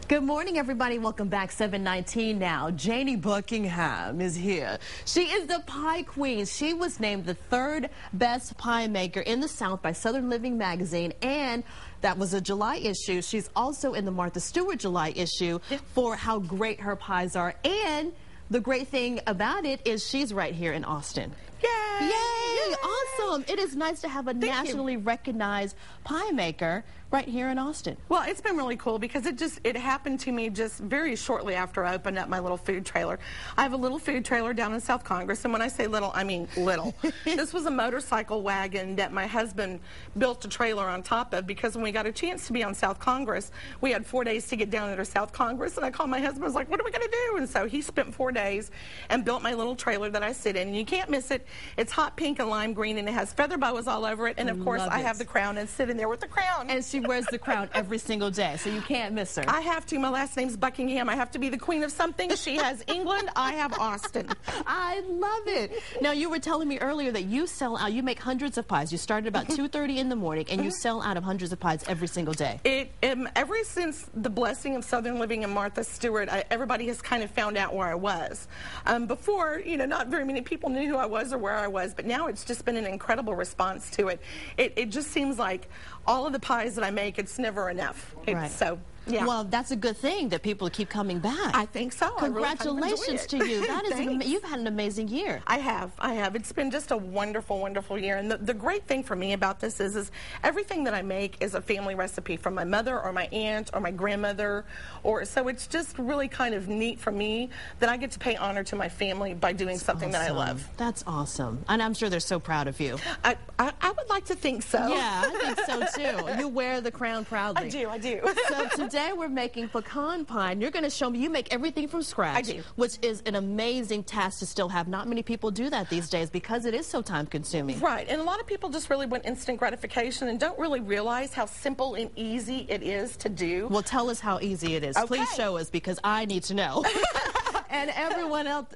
Good morning, everybody. Welcome back. 7:19 now. Jaynie Buckingham is here. She is the pie queen. She was named the third best pie maker in the South by Southern Living magazine, and that was a July issue. She's also in the Martha Stewart July issue for how great her pies are. And the great thing about it is she's right here in Austin. Yay! Yay! Awesome. It is nice to have a nationally recognized pie maker right here in Austin. Well, it's been really cool because it happened to me just very shortly after I opened up my little food trailer. I have a little food trailer down in South Congress, and when I say little, I mean little. This was a motorcycle wagon that my husband built a trailer on top of because when we got a chance to be on South Congress, we had 4 days to get down there to South Congress, and I called my husband. I was like, what are we going to do? And so he spent 4 days and built my little trailer that I sit in, and you can't miss it. It's hot pink and lime green, and it has feather boas all over it, and of course I have the crown and sit in there with the crown. And she wears the crown every single day, so you can't miss her. I have to. My last name's Buckingham. I have to be the queen of something. She has England. I have Austin. I love it. Now, you were telling me earlier that you sell out. You make hundreds of pies. You started about 2:30 in the morning, and you sell out of hundreds of pies every single day. Ever since the blessing of Southern Living and Martha Stewart, everybody has kind of found out where I was. Before, you know, not very many people knew who I was or where I was, but now it's just been an incredible response to it. It just seems like all of the pies that I make, it's never enough. Right. So, yeah. Well, that's a good thing that people keep coming back. I think so. Congratulations to you. That is you've had an amazing year. I have. It's been just a wonderful, wonderful year. And the great thing for me about this is everything that I make is a family recipe from my mother or my aunt or my grandmother. So it's just really kind of neat for me that I get to pay honor to my family by doing something that I love. That's awesome. And I'm sure they're so proud of you. I would like to think so. Yeah, I think so too. You wear the crown proudly. I do. So today we're making pecan pie, and you're going to show me you make everything from scratch. I do. Which is an amazing task to still have. Not many people do that these days because it is so time consuming. Right, and a lot of people just really want instant gratification and don't really realize how simple and easy it is to do. Well, tell us how easy it is. Okay. Please show us because I need to know. And everyone else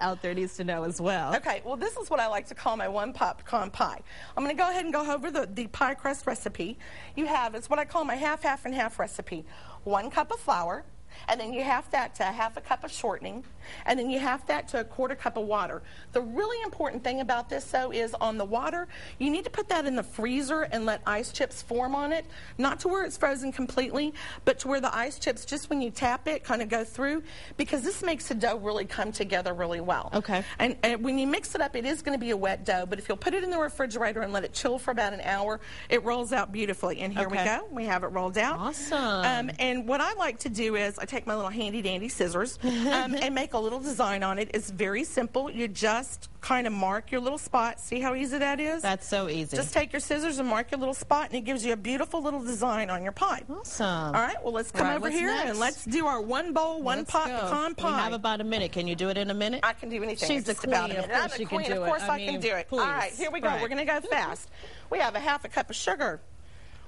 out there needs to know as well. Okay, well, this is what I like to call my one-pot pecan pie. I'm going to go ahead and go over the pie crust recipe. It's what I call my half, half, and half recipe. 1 cup of flour, and then you half that to half a cup of shortening, and then you half that to 1/4 cup of water. The really important thing about this, though, is on the water, you need to put that in the freezer and let ice chips form on it. Not to where it's frozen completely, but to where the ice chips, just when you tap it, kind of go through, because this makes the dough really come together really well. Okay. And when you mix it up, it is going to be a wet dough, but if you'll put it in the refrigerator and let it chill for about an hour, it rolls out beautifully. And here we go. We have it rolled out. Awesome. And what I like to do is I take my little handy-dandy scissors and make a little design on it. It's very simple. You just kind of mark your little spot. See how easy that is? That's so easy. Just take your scissors and mark your little spot, and it gives you a beautiful little design on your pie. Awesome. All right, well, let's come over here and let's do our one bowl, one pot pecan pie. We have about a minute. Can you do it in a minute? I can do anything. She's the queen. Of course she can do it. Of course I can do it. All right, here we go. We're going to go fast. We have a half a cup of sugar,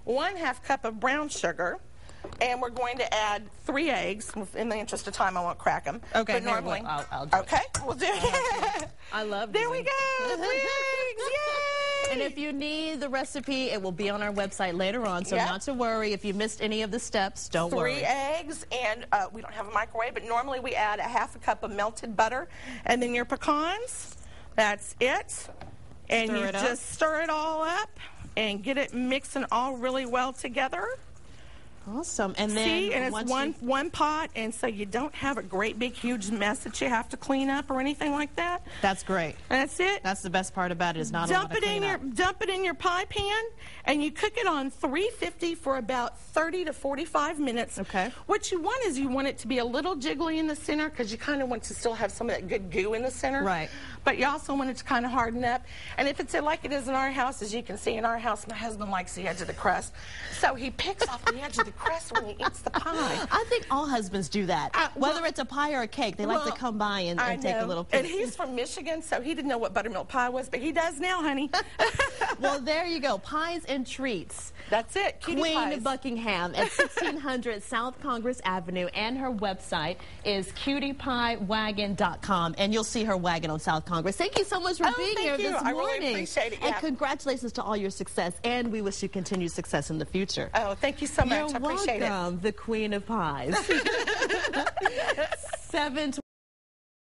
1/2 cup of brown sugar, and we're going to add 3 eggs. In the interest of time, I won't crack them. Okay, but normally, I'll do okay, we'll do it. I love There we go. 3 eggs. Yay! And if you need the recipe, it will be on our website later on, so not to worry. If you missed any of the steps, don't worry. 3 eggs, and we don't have a microwave, but normally we add a half a cup of melted butter, and then your pecans. That's it. And you just stir it all up and get it mixing all really well together. Awesome. And then see, and it's one pot, and so you don't have a great big huge mess that you have to clean up or anything like that. That's great. That's it. That's the best part about it is not a lot of cleanup. Dump it in your pie pan, and you cook it on 350 for about 30 to 45 minutes. Okay. What you want is you want it to be a little jiggly in the center because you kind of want to still have some of that good goo in the center. Right. But you also want it to kind of harden up. And if it's like it is in our house, as you can see in our house, my husband likes the edge of the crust. So he picks off the edge of the crust when he eats the pie. I think all husbands do that. Whether it's a pie or a cake, they like to come by and take a little piece. And he's from Michigan, so he didn't know what buttermilk pie was, but he does now, honey. Well, there you go. Pies and treats. That's it. Cutie Queen Pies. Buckingham at 1600 South Congress Avenue, and her website is cutiepiewagon.com, and you'll see her wagon on South Congress. Thank you so much for being here this morning. I really appreciate it. And congratulations to all your success, and we wish you continued success in the future. Oh, thank you so much. You're I appreciate welcome, it. the Queen of Pies. 7